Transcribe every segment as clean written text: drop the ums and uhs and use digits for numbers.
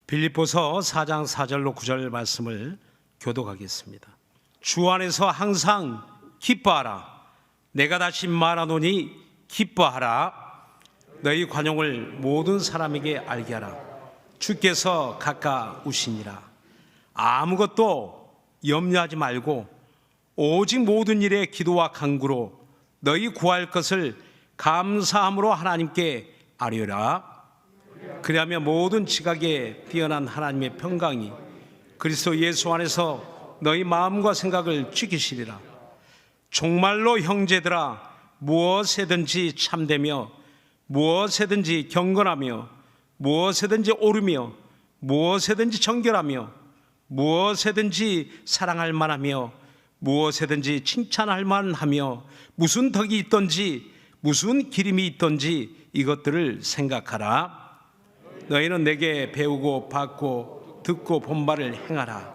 빌립보서 4장 4절로 9절 말씀을 교독하겠습니다. 주 안에서 항상 기뻐하라. 내가 다시 말하노니 기뻐하라. 너희 관용을 모든 사람에게 알게 하라. 주께서 가까우시니라. 아무것도 염려하지 말고 오직 모든 일에 기도와 간구로 너희 구할 것을 감사함으로 하나님께 아뢰라. 그리하면 모든 지각에 뛰어난 하나님의 평강이 그리스도 예수 안에서 너희 마음과 생각을 지키시리라. 정말로 형제들아, 무엇에든지 참되며 무엇에든지 경건하며 무엇에든지 옳으며 무엇에든지 정결하며 무엇에든지 사랑할 만하며 무엇에든지 칭찬할 만하며 무슨 덕이 있던지 무슨 기림이 있던지 이것들을 생각하라. 너희는 내게 배우고 받고 듣고 본 바를 행하라.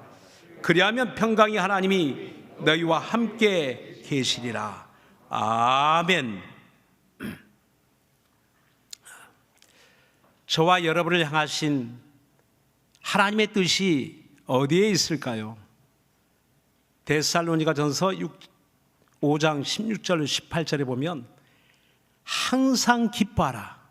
그리하면 평강이 하나님이 너희와 함께 계시리라. 아멘. 저와 여러분을 향하신 하나님의 뜻이 어디에 있을까요? 데살로니가전서 5장 16절 18절에 보면 항상 기뻐하라.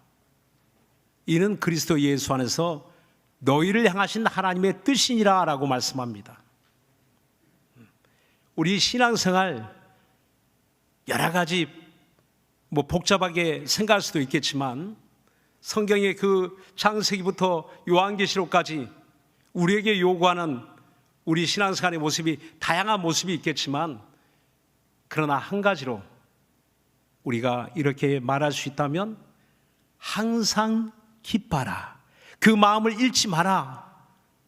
이는 그리스도 예수 안에서 너희를 향하신 하나님의 뜻이니라 라고 말씀합니다. 우리 신앙생활 여러 가지 복잡하게 생각할 수도 있겠지만 성경의 그 창세기부터 요한계시록까지 우리에게 요구하는 우리 신앙생활의 모습이 다양한 모습이 있겠지만 그러나 한 가지로 우리가 이렇게 말할 수 있다면 항상 기뻐하라. 그 마음을 잃지 마라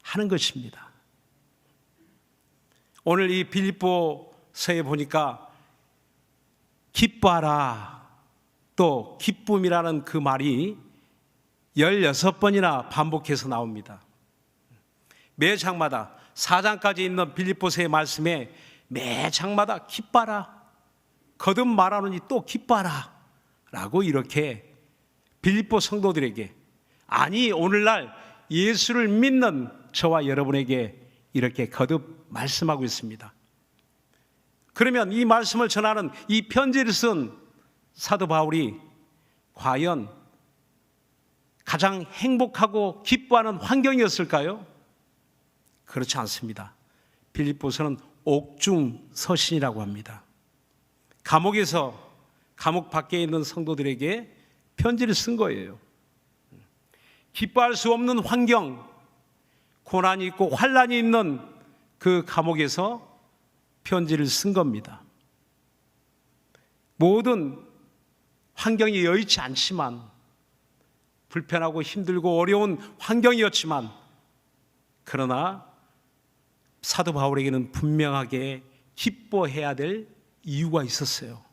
하는 것입니다. 오늘 이 빌립보서에 보니까 기뻐하라 또 기쁨이라는 그 말이 16번이나 반복해서 나옵니다. 매 장마다 4장까지 있는 빌립보서의 말씀에 매 장마다 기뻐하라, 거듭 말하노니 또 기뻐하라 라고 이렇게 빌립보 성도들에게, 아니 오늘날 예수를 믿는 저와 여러분에게 이렇게 거듭 말씀하고 있습니다. 그러면 이 말씀을 전하는 이 편지를 쓴 사도 바울이 과연 가장 행복하고 기뻐하는 환경이었을까요? 그렇지 않습니다. 빌립보서는 옥중서신이라고 합니다. 감옥에서 감옥 밖에 있는 성도들에게 편지를 쓴 거예요. 기뻐할 수 없는 환경, 고난이 있고 환난이 있는 그 감옥에서 편지를 쓴 겁니다. 모든 환경이 여의치 않지만, 불편하고 힘들고 어려운 환경이었지만, 그러나 사도 바울에게는 분명하게 기뻐해야 될 이유가 있었어요.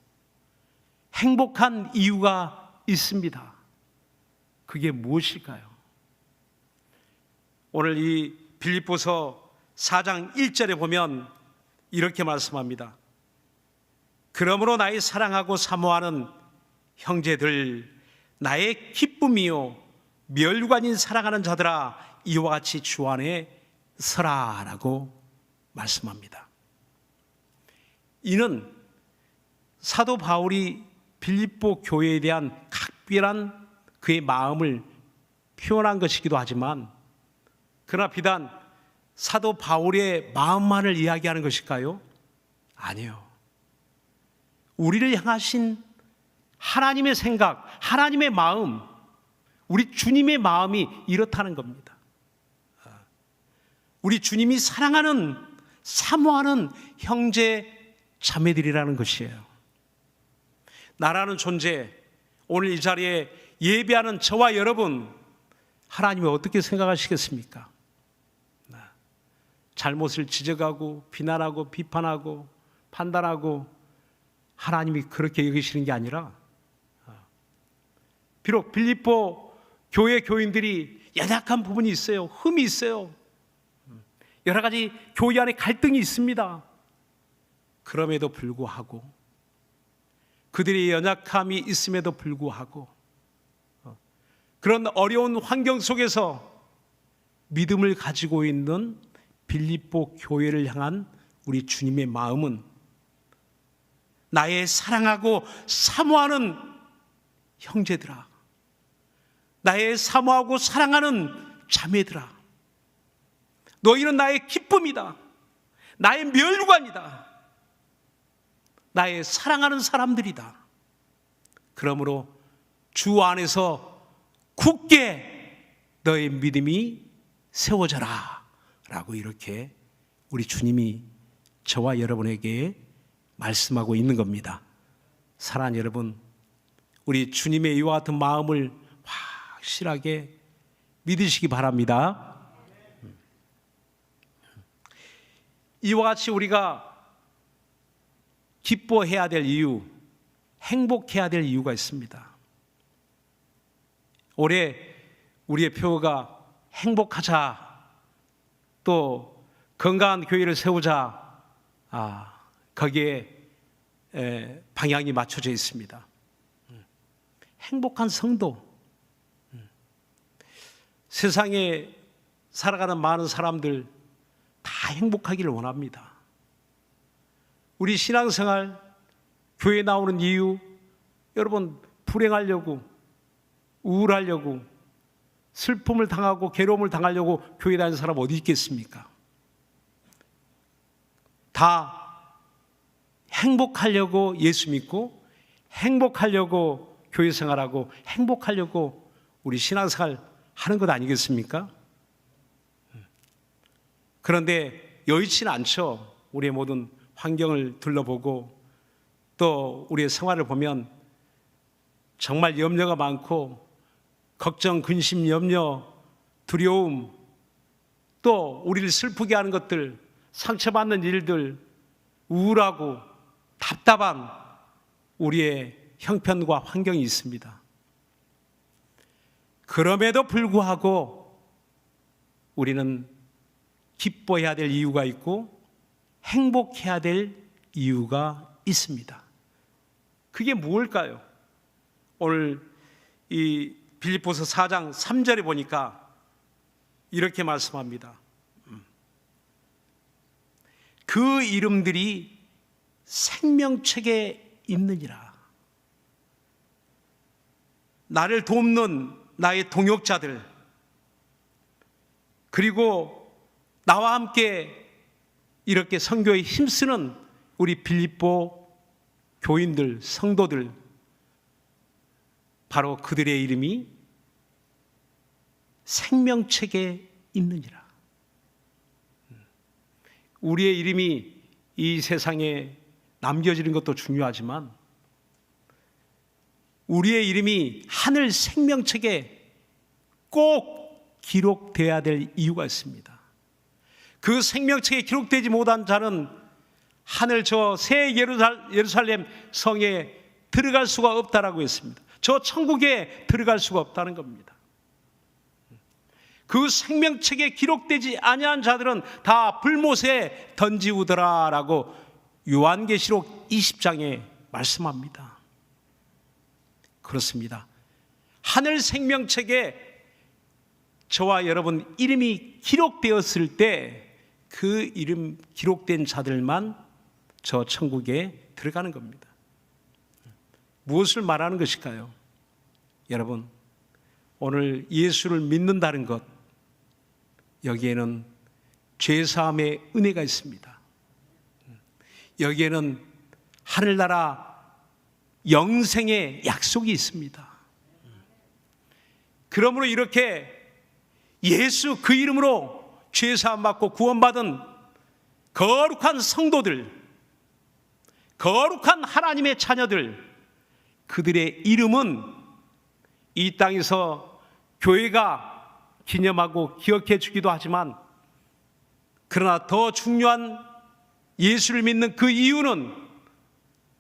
행복한 이유가 있습니다. 그게 무엇일까요? 오늘 이 빌립보서 4장 1절에 보면 이렇게 말씀합니다. 그러므로 나의 사랑하고 사모하는 형제들, 나의 기쁨이요 멸관인 사랑하는 자들아, 이와 같이 주 안에 서라 라고 말씀합니다. 이는 사도 바울이 빌립보 교회에 대한 각별한 그의 마음을 표현한 것이기도 하지만, 그러나 비단 사도 바울의 마음만을 이야기하는 것일까요? 아니요. 우리를 향하신 하나님의 생각, 하나님의 마음, 우리 주님의 마음이 이렇다는 겁니다. 우리 주님이 사랑하는, 사모하는 형제 자매들이라는 것이에요. 나라는 존재, 오늘 이 자리에 예배하는 저와 여러분, 하나님이 어떻게 생각하시겠습니까? 잘못을 지적하고 비난하고 비판하고 판단하고 하나님이 그렇게 여기시는 게 아니라, 비록 빌립보 교회 교인들이 연약한 부분이 있어요. 흠이 있어요. 여러 가지 교회 안에 갈등이 있습니다. 그럼에도 불구하고, 그들의 연약함이 있음에도 불구하고 그런 어려운 환경 속에서 믿음을 가지고 있는 빌립보 교회를 향한 우리 주님의 마음은 나의 사랑하고 사모하는 형제들아, 나의 사모하고 사랑하는 자매들아, 너희는 나의 기쁨이다, 나의 멸관이다, 나의 사랑하는 사람들이다. 그러므로 주 안에서 굳게 너의 믿음이 세워져라 라고 이렇게 우리 주님이 저와 여러분에게 말씀하고 있는 겁니다. 사랑하는 여러분, 우리 주님의 이와 같은 마음을 확실하게 믿으시기 바랍니다. 이와 같이 우리가 기뻐해야 될 이유, 행복해야 될 이유가 있습니다. 올해 우리의 표어가 행복하자, 또 건강한 교회를 세우자, 거기에 방향이 맞춰져 있습니다. 행복한 성도, 세상에 살아가는 많은 사람들 다 행복하기를 원합니다. 우리 신앙생활, 교회 나오는 이유, 여러분 불행하려고, 우울하려고, 슬픔을 당하고 괴로움을 당하려고 교회 다니는 사람 어디 있겠습니까? 다 행복하려고 예수 믿고, 행복하려고 교회 생활하고, 행복하려고 우리 신앙생활 하는 것 아니겠습니까? 그런데 여의치는 않죠. 우리의 모든 환경을 둘러보고 또 우리의 생활을 보면 정말 염려가 많고, 걱정, 근심, 염려, 두려움, 또 우리를 슬프게 하는 것들, 상처받는 일들, 우울하고 답답한 우리의 형편과 환경이 있습니다. 그럼에도 불구하고 우리는 기뻐해야 될 이유가 있고 행복해야 될 이유가 있습니다. 그게 무엇일까요? 오늘 이 빌립보서 4장 3절에 보니까 이렇게 말씀합니다. 그 이름들이 생명책에 있느니라. 나를 돕는 나의 동역자들, 그리고 나와 함께 이렇게 선교에 힘쓰는 우리 빌립보 교인들, 성도들, 바로 그들의 이름이 생명책에 있느니라. 우리의 이름이 이 세상에 남겨지는 것도 중요하지만 우리의 이름이 하늘 생명책에 꼭 기록되어야 될 이유가 있습니다. 그 생명책에 기록되지 못한 자는 하늘 저 새 예루살렘 성에 들어갈 수가 없다라고 했습니다. 저 천국에 들어갈 수가 없다는 겁니다. 그 생명책에 기록되지 아니한 자들은 다 불못에 던지우더라라고 요한계시록 20장에 말씀합니다. 그렇습니다. 하늘 생명책에 저와 여러분 이름이 기록되었을 때 그 이름 기록된 자들만 저 천국에 들어가는 겁니다. 무엇을 말하는 것일까요? 여러분, 오늘 예수를 믿는다는 것, 여기에는 죄사함의 은혜가 있습니다. 여기에는 하늘나라 영생의 약속이 있습니다. 그러므로 이렇게 예수 그 이름으로 죄사함 받고 구원받은 거룩한 성도들, 거룩한 하나님의 자녀들, 그들의 이름은 이 땅에서 교회가 기념하고 기억해 주기도 하지만, 그러나 더 중요한 예수를 믿는 그 이유는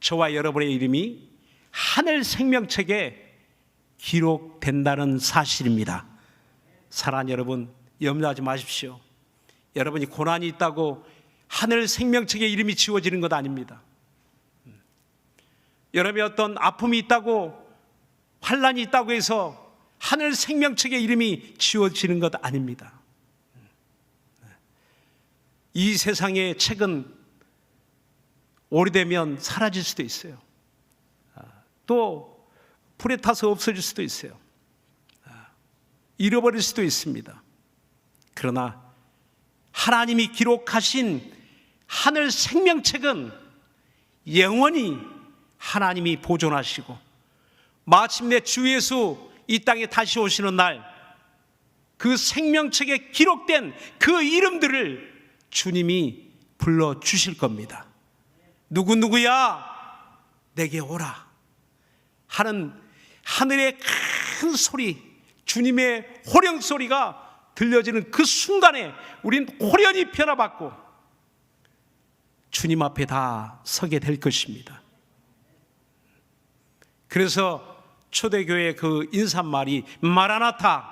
저와 여러분의 이름이 하늘 생명책에 기록된다는 사실입니다. 사랑하는 여러분, 염려하지 마십시오. 여러분이 고난이 있다고 하늘 생명책에 이름이 지워지는 것 아닙니다. 여러분이 어떤 아픔이 있다고, 환난이 있다고 해서 하늘 생명책에 이름이 지워지는 것 아닙니다. 이 세상의 책은 오래되면 사라질 수도 있어요. 또 불에 타서 없어질 수도 있어요. 잃어버릴 수도 있습니다. 그러나 하나님이 기록하신 하늘 생명책은 영원히 하나님이 보존하시고 마침내 주 예수 이 땅에 다시 오시는 날 그 생명책에 기록된 그 이름들을 주님이 불러주실 겁니다. 누구누구야 내게 오라 하는 하늘의 큰 소리, 주님의 호령 소리가 들려지는 그 순간에 우린 호련히 변화받고 주님 앞에 다 서게 될 것입니다. 그래서 초대교회의 그 인사말이 마라나타,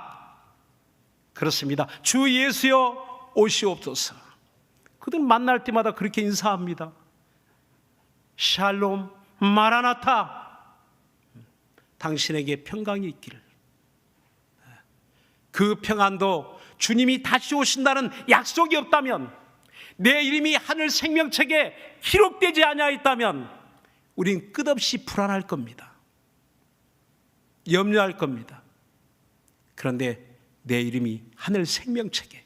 그렇습니다. 주 예수여 오시옵소서. 그들 만날 때마다 그렇게 인사합니다. 샬롬 마라나타, 당신에게 평강이 있기를. 그 평안도 주님이 다시 오신다는 약속이 없다면, 내 이름이 하늘 생명책에 기록되지 아니하였다면 우린 끝없이 불안할 겁니다. 염려할 겁니다. 그런데 내 이름이 하늘 생명책에,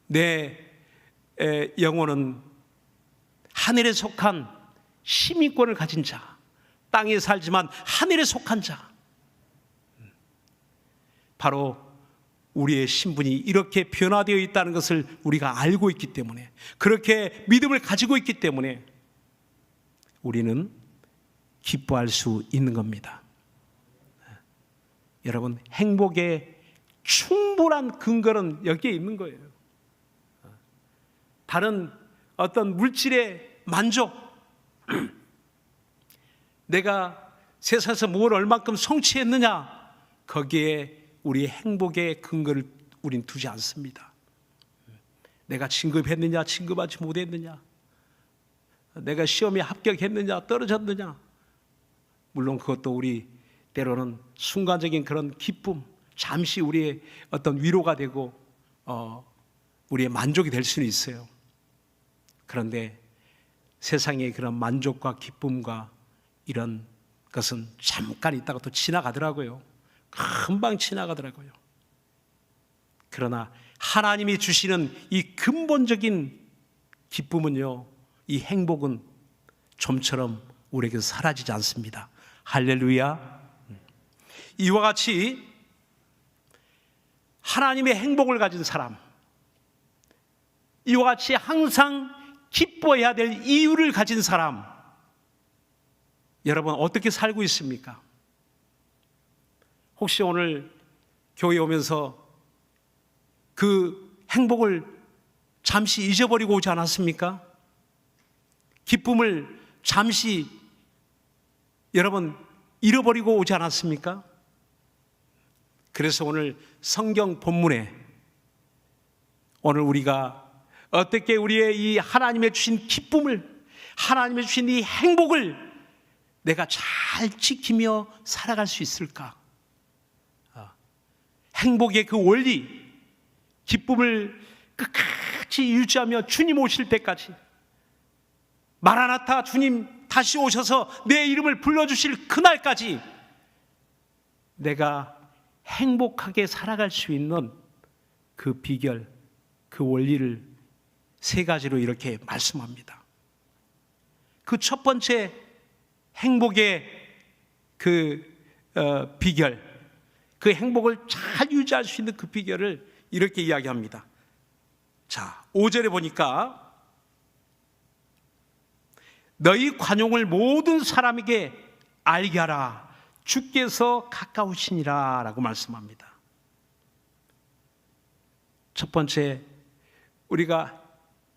내 영혼은 하늘에 속한 시민권을 가진 자, 땅에 살지만 하늘에 속한 자, 바로 우리의 신분이 이렇게 변화되어 있다는 것을 우리가 알고 있기 때문에, 그렇게 믿음을 가지고 있기 때문에 우리는 기뻐할 수 있는 겁니다. 여러분, 행복의 충분한 근거는 여기에 있는 거예요. 다른 어떤 물질의 만족, 내가 세상에서 뭘 얼만큼 성취했느냐, 거기에 우리의 행복의 근거를 우린 두지 않습니다. 내가 진급했느냐, 진급하지 못했느냐, 내가 시험에 합격했느냐, 떨어졌느냐, 물론 그것도 우리 때로는 순간적인 그런 기쁨, 잠시 우리의 어떤 위로가 되고 우리의 만족이 될 수는 있어요. 그런데 세상의 그런 만족과 기쁨과 이런 것은 잠깐 있다가 또 지나가더라고요. 금방 지나가더라고요. 그러나 하나님이 주시는 이 근본적인 기쁨은요, 이 행복은 좀처럼 우리에게서 사라지지 않습니다. 할렐루야. 이와 같이 하나님의 행복을 가진 사람, 이와 같이 항상 기뻐해야 될 이유를 가진 사람, 여러분 어떻게 살고 있습니까? 혹시 오늘 교회에 오면서 그 행복을 잠시 잊어버리고 오지 않았습니까? 기쁨을 잠시 여러분 잃어버리고 오지 않았습니까? 그래서 오늘 성경 본문에 오늘 우리가 어떻게 우리의 이 하나님의 주신 기쁨을, 하나님의 주신 이 행복을 내가 잘 지키며 살아갈 수 있을까? 행복의 그 원리, 기쁨을 끝까지 유지하며 주님 오실 때까지, 마라나타, 주님 다시 오셔서 내 이름을 불러주실 그날까지 내가 행복하게 살아갈 수 있는 그 비결, 그 원리를 세 가지로 이렇게 말씀합니다. 그 첫 번째 행복의 그 비결, 그 행복을 잘 유지할 수 있는 그 비결을 이렇게 이야기합니다. 자, 5절에 보니까 너희 관용을 모든 사람에게 알게 하라, 주께서 가까우시니라 라고 말씀합니다. 첫 번째, 우리가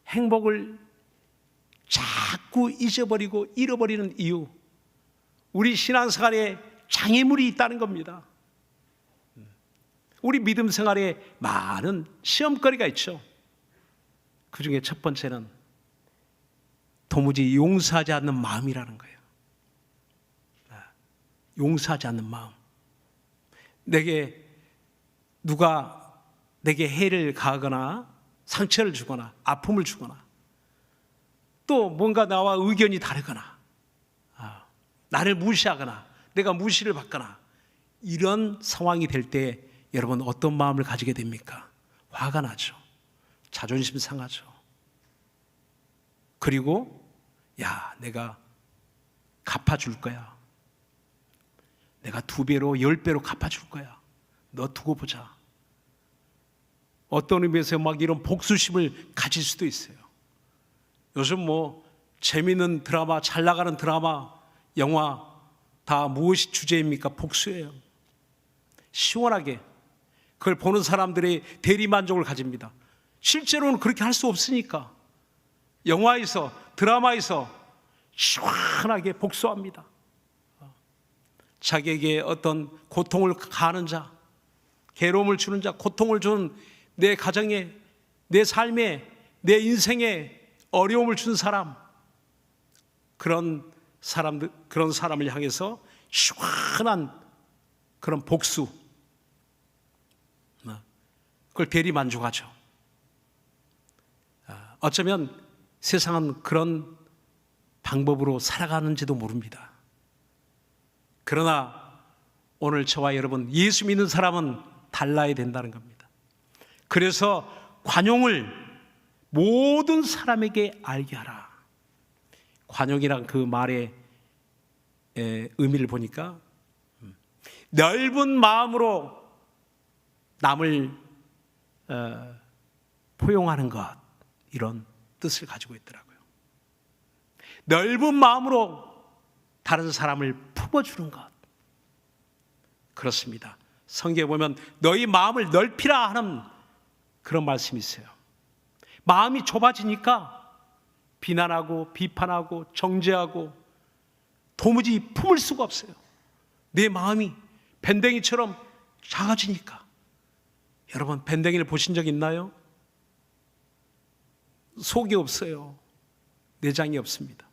행복을 자꾸 잊어버리고 잃어버리는 이유, 우리 신앙생활에 장애물이 있다는 겁니다. 우리 믿음 생활에 많은 시험거리가 있죠. 그 중에 첫 번째는 도무지 용서하지 않는 마음이라는 거예요. 용서하지 않는 마음. 누가 내게 해를 가하거나 상처를 주거나 아픔을 주거나 또 뭔가 나와 의견이 다르거나 나를 무시하거나 내가 무시를 받거나 이런 상황이 될 때 여러분 어떤 마음을 가지게 됩니까? 화가 나죠. 자존심 상하죠. 그리고 내가 갚아줄 거야. 내가 2배로 10배로 갚아줄 거야. 너 두고 보자. 어떤 의미에서 막 이런 복수심을 가질 수도 있어요. 요즘 재미있는 드라마, 잘 나가는 드라마, 영화 다 무엇이 주제입니까? 복수예요. 시원하게 그걸 보는 사람들의 대리만족을 가집니다. 실제로는 그렇게 할 수 없으니까 영화에서 드라마에서 시원하게 복수합니다. 자기에게 어떤 고통을 가하는 자, 괴로움을 주는 자, 고통을 준 내 가정에, 내 삶에, 내 인생에 어려움을 준 사람, 그런 사람을 향해서 시원한 그런 복수, 그걸 대리만족하죠. 어쩌면 세상은 그런 방법으로 살아가는지도 모릅니다. 그러나 오늘 저와 여러분, 예수 믿는 사람은 달라야 된다는 겁니다. 그래서 관용을 모든 사람에게 알게 하라. 관용이란 그 말의 의미를 보니까 넓은 마음으로 남을 포용하는 것, 이런 뜻을 가지고 있더라고요. 넓은 마음으로 다른 사람을 품어주는 것. 그렇습니다. 성경에 보면 너희 마음을 넓히라 하는 그런 말씀이 있어요. 마음이 좁아지니까 비난하고 비판하고 정죄하고 도무지 품을 수가 없어요. 내 마음이 밴댕이처럼 작아지니까. 여러분, 밴댕이를 보신 적 있나요? 속이 없어요. 내장이 없습니다.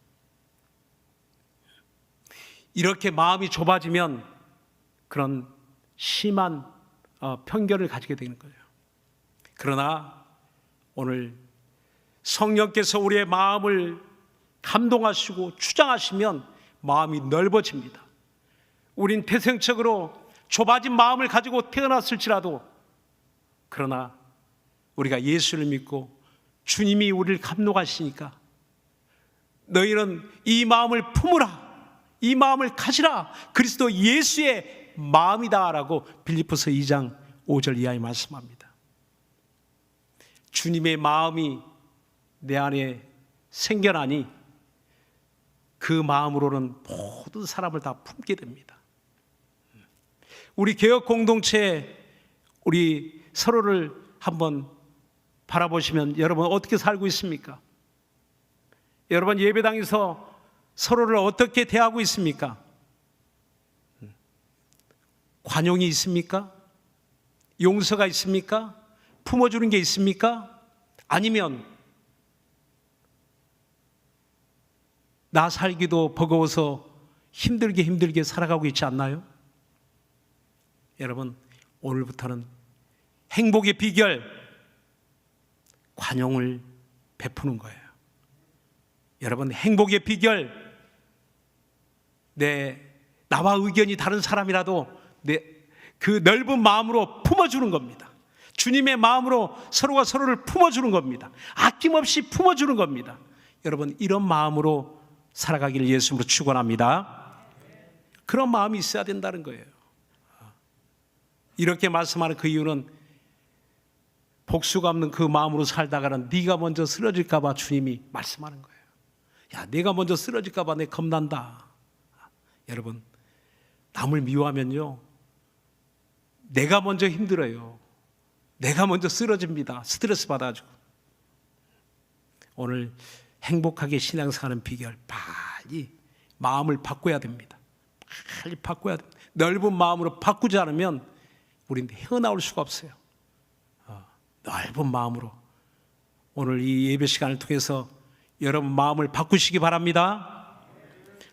이렇게 마음이 좁아지면 그런 심한 편견을 가지게 되는 거예요. 그러나 오늘 성령께서 우리의 마음을 감동하시고 주장하시면 마음이 넓어집니다. 우린 태생적으로 좁아진 마음을 가지고 태어났을지라도, 그러나 우리가 예수를 믿고 주님이 우리를 감동하시니까 너희는 이 마음을 품으라, 이 마음을 가지라, 그리스도 예수의 마음이다라고 빌립보서 2장 5절 이하에 말씀합니다. 주님의 마음이 내 안에 생겨나니 그 마음으로는 모든 사람을 다 품게 됩니다. 우리 개혁 공동체, 우리 서로를 한번 바라보시면 여러분 어떻게 살고 있습니까? 여러분 예배당에서 서로를 어떻게 대하고 있습니까? 관용이 있습니까? 용서가 있습니까? 품어주는 게 있습니까? 아니면 나 살기도 버거워서 힘들게 살아가고 있지 않나요? 여러분, 오늘부터는 행복의 비결, 관용을 베푸는 거예요. 여러분, 행복의 비결, 나와 의견이 다른 사람이라도 그 넓은 마음으로 품어주는 겁니다. 주님의 마음으로 서로가 서로를 품어주는 겁니다. 아낌없이 품어주는 겁니다. 여러분, 이런 마음으로 살아가기를 예수님으로 축원합니다. 그런 마음이 있어야 된다는 거예요. 이렇게 말씀하는 그 이유는 복수가 없는 그 마음으로 살다가는 네가 먼저 쓰러질까 봐 주님이 말씀하는 거예요. 야, 내가 먼저 쓰러질까 봐 내 겁난다. 여러분, 남을 미워하면요, 내가 먼저 힘들어요. 내가 먼저 쓰러집니다. 스트레스 받아가지고. 오늘 행복하게 신앙생활하는 비결, 빨리 마음을 바꿔야 됩니다. 빨리 바꿔야 됩니다. 넓은 마음으로 바꾸지 않으면 우리는 헤어나올 수가 없어요. 넓은 마음으로 오늘 이 예배 시간을 통해서 여러분 마음을 바꾸시기 바랍니다.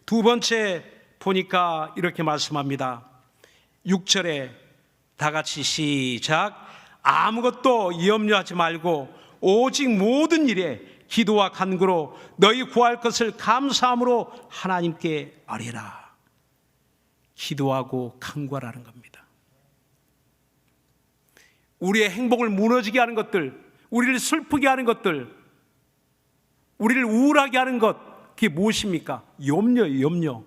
두 번째 보니까 이렇게 말씀합니다. 6절에 다 같이 시작. 아무것도 염려하지 말고 오직 모든 일에 기도와 간구로 너희 구할 것을 감사함으로 하나님께 아뢰라. 기도하고 간구하라는 겁니다. 우리의 행복을 무너지게 하는 것들, 우리를 슬프게 하는 것들, 우리를 우울하게 하는 것, 그게 무엇입니까? 염려예요. 염려.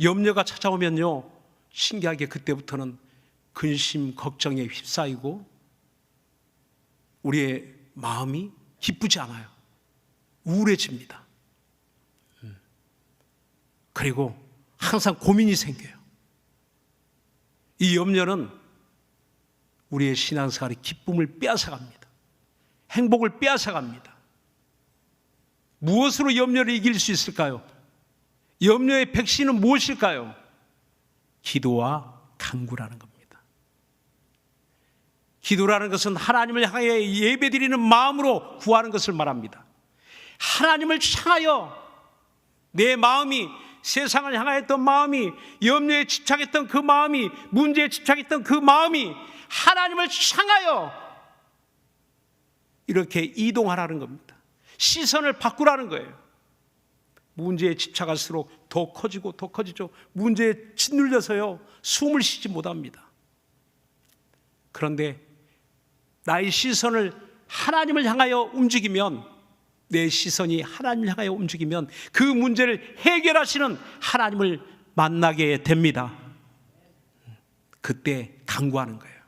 염려가 찾아오면요, 신기하게 그때부터는 근심, 걱정에 휩싸이고 우리의 마음이 기쁘지 않아요. 우울해집니다. 그리고 항상 고민이 생겨요. 이 염려는 우리의 신앙생활의 기쁨을 빼앗아갑니다. 행복을 빼앗아갑니다. 무엇으로 염려를 이길 수 있을까요? 염려의 백신은 무엇일까요? 기도와 간구라는 겁니다. 기도라는 것은 하나님을 향해 예배드리는 마음으로 구하는 것을 말합니다. 하나님을 향하여 내 마음이, 세상을 향하였던 마음이, 염려에 집착했던 그 마음이, 문제에 집착했던 그 마음이 하나님을 향하여 이렇게 이동하라는 겁니다. 시선을 바꾸라는 거예요. 문제에 집착할수록 더 커지고 더 커지죠. 문제에 짓눌려서요, 숨을 쉬지 못합니다. 그런데 나의 시선을 하나님을 향하여 움직이면, 내 시선이 하나님을 향하여 움직이면 그 문제를 해결하시는 하나님을 만나게 됩니다. 그때 간구하는 거예요.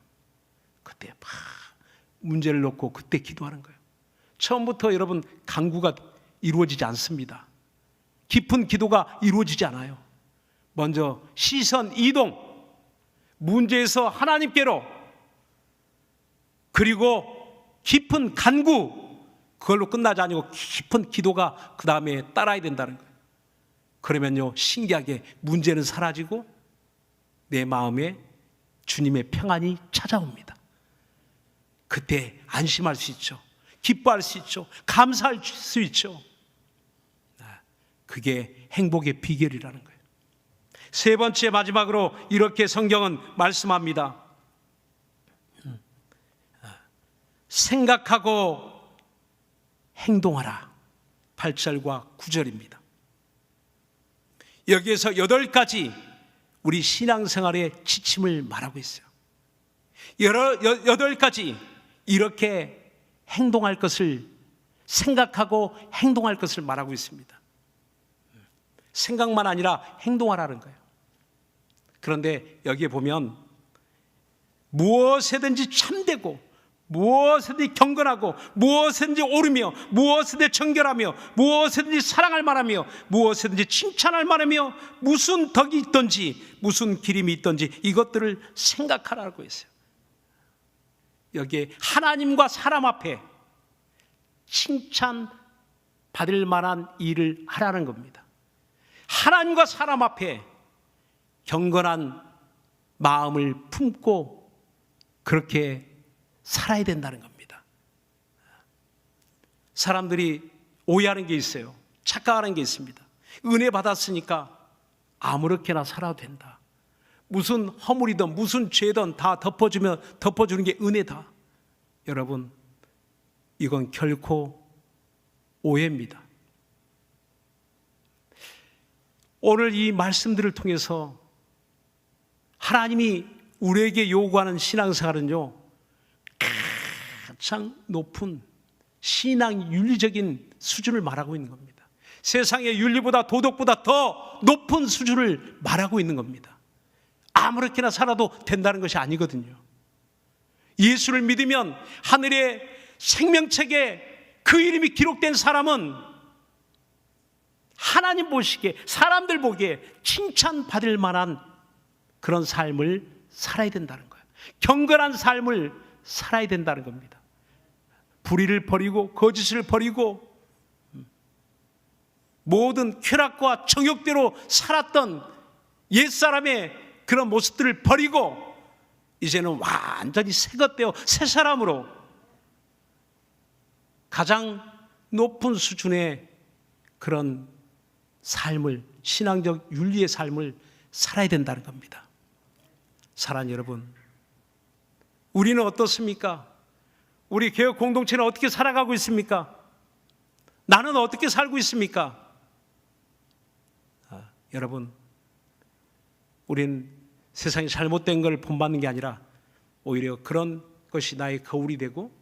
그때 막 문제를 놓고 그때 기도하는 거예요. 처음부터 여러분 간구가 이루어지지 않습니다. 깊은 기도가 이루어지지 않아요. 먼저 시선 이동, 문제에서 하나님께로, 그리고 깊은 간구, 그걸로 끝나지 않고 깊은 기도가 그 다음에 따라야 된다는 거예요. 그러면요, 신기하게 문제는 사라지고 내 마음에 주님의 평안이 찾아옵니다. 그때 안심할 수 있죠. 기뻐할 수 있죠. 감사할 수 있죠. 그게 행복의 비결이라는 거예요. 세 번째, 마지막으로 이렇게 성경은 말씀합니다. 생각하고 행동하라. 8절과 9절입니다. 여기에서 8가지 우리 신앙생활의 지침을 말하고 있어요. 8가지 이렇게 행동할 것을, 생각하고 행동할 것을 말하고 있습니다. 생각만 아니라 행동하라는 거예요. 그런데 여기에 보면 무엇에든지 참되고, 무엇이든지 경건하고, 무엇이든지 옳으며, 무엇이든지 정결하며, 무엇이든지 사랑할 만하며, 무엇이든지 칭찬할 만하며, 무슨 덕이 있든지, 무슨 기림이 있든지 이것들을 생각하라고 했어요. 여기에 하나님과 사람 앞에 칭찬 받을 만한 일을 하라는 겁니다. 하나님과 사람 앞에 경건한 마음을 품고 그렇게 살아야 된다는 겁니다. 사람들이 오해하는 게 있어요. 착각하는 게 있습니다. 은혜 받았으니까 아무렇게나 살아도 된다. 무슨 허물이든 무슨 죄든 다 덮어주는 게 은혜다. 여러분, 이건 결코 오해입니다. 오늘 이 말씀들을 통해서 하나님이 우리에게 요구하는 신앙생활은요, 가장 높은 신앙 윤리적인 수준을 말하고 있는 겁니다. 세상의 윤리보다, 도덕보다 더 높은 수준을 말하고 있는 겁니다. 아무렇게나 살아도 된다는 것이 아니거든요. 예수를 믿으면 하늘의 생명책에 그 이름이 기록된 사람은 하나님 보시기에, 사람들 보기에 칭찬받을 만한 그런 삶을 살아야 된다는 거예요. 경건한 삶을 살아야 된다는 겁니다. 불의를 버리고 거짓을 버리고 모든 쾌락과 정욕대로 살았던 옛사람의 그런 모습들을 버리고 이제는 완전히 새것되어 새 사람으로 가장 높은 수준의 그런 삶을, 신앙적 윤리의 삶을 살아야 된다는 겁니다. 사랑하는 여러분, 우리는 어떻습니까? 우리 개혁 공동체는 어떻게 살아가고 있습니까? 나는 어떻게 살고 있습니까? 여러분, 우린 세상이 잘못된 걸 본받는 게 아니라 오히려 그런 것이 나의 거울이 되고,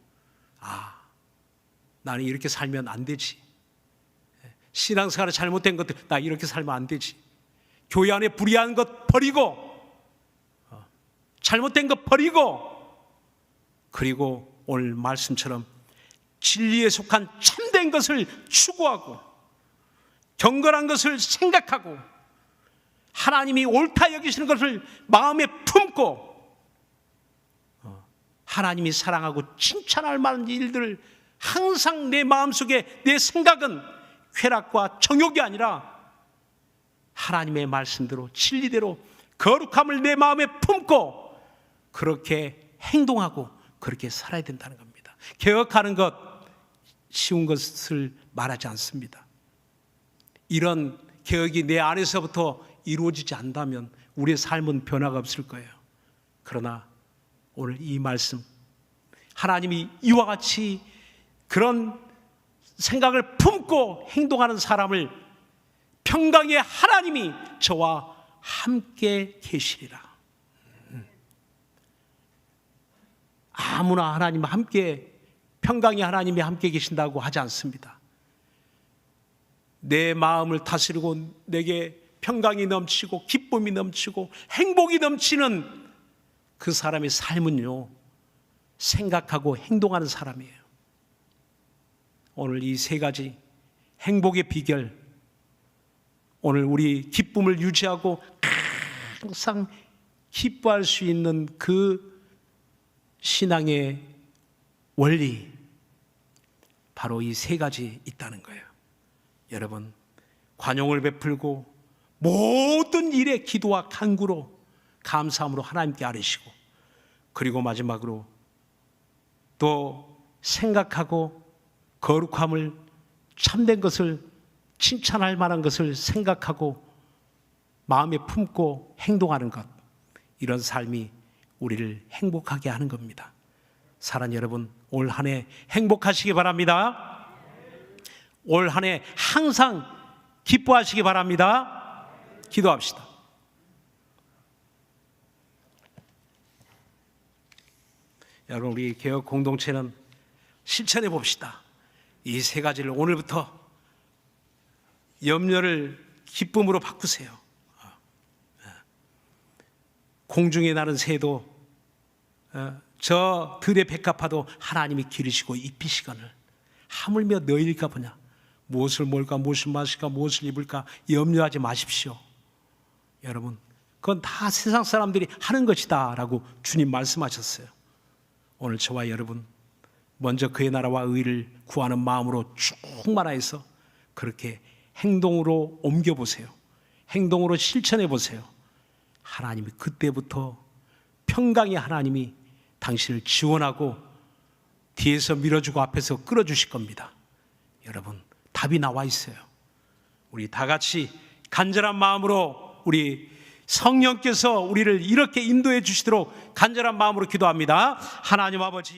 나는 이렇게 살면 안 되지. 신앙생활에 잘못된 것들, 나 이렇게 살면 안 되지. 교회 안에 불의한 것 버리고, 잘못된 것 버리고, 그리고 오늘 말씀처럼 진리에 속한 참된 것을 추구하고, 경건한 것을 생각하고, 하나님이 옳다 여기시는 것을 마음에 품고, 하나님이 사랑하고 칭찬할 만한 일들을 항상 내 마음속에, 내 생각은 쾌락과 정욕이 아니라 하나님의 말씀대로 진리대로 거룩함을 내 마음에 품고 그렇게 행동하고 그렇게 살아야 된다는 겁니다. 개혁하는 것 쉬운 것을 말하지 않습니다. 이런 개혁이 내 안에서부터 이루어지지 않다면 우리의 삶은 변화가 없을 거예요. 그러나 오늘 이 말씀, 하나님이 이와 같이 그런 생각을 품고 행동하는 사람을 평강의 하나님이 저와 함께 계시리라. 아무나 하나님 함께, 평강의 하나님이 함께 계신다고 하지 않습니다. 내 마음을 다스리고 내게 평강이 넘치고 기쁨이 넘치고 행복이 넘치는 그 사람의 삶은요, 생각하고 행동하는 사람이에요. 오늘 이 세 가지 행복의 비결, 오늘 우리 기쁨을 유지하고 항상 기뻐할 수 있는 그 신앙의 원리, 바로 이 세 가지 있다는 거예요. 여러분, 관용을 베풀고 모든 일에 기도와 간구로 감사함으로 하나님께 아뢰시고, 그리고 마지막으로 또 생각하고 거룩함을, 참된 것을, 칭찬할 만한 것을 생각하고 마음에 품고 행동하는 것, 이런 삶이 우리를 행복하게 하는 겁니다. 사랑하는 여러분, 올 한 해 행복하시기 바랍니다. 올 한 해 항상 기뻐하시기 바랍니다. 기도합시다. 여러분, 우리 개혁 공동체는 실천해 봅시다. 이 세 가지를 오늘부터 염려를 기쁨으로 바꾸세요. 공중에 나는 새도, 저 들의 백합화도 하나님이 기르시고 입히시거늘 하물며 너희일까 보냐. 무엇을 먹을까, 무엇을 마실까, 무엇을 입을까 염려하지 마십시오. 여러분, 그건 다 세상 사람들이 하는 것이다 라고 주님 말씀하셨어요. 오늘 저와 여러분, 먼저 그의 나라와 의를 구하는 마음으로 충만하여서 그렇게 행동으로 옮겨보세요. 행동으로 실천해 보세요. 하나님이 그때부터 평강의 하나님이 당신을 지원하고 뒤에서 밀어주고 앞에서 끌어주실 겁니다. 여러분, 답이 나와 있어요. 우리 다 같이 간절한 마음으로 우리 성령께서 우리를 이렇게 인도해 주시도록 간절한 마음으로 기도합니다. 하나님 아버지,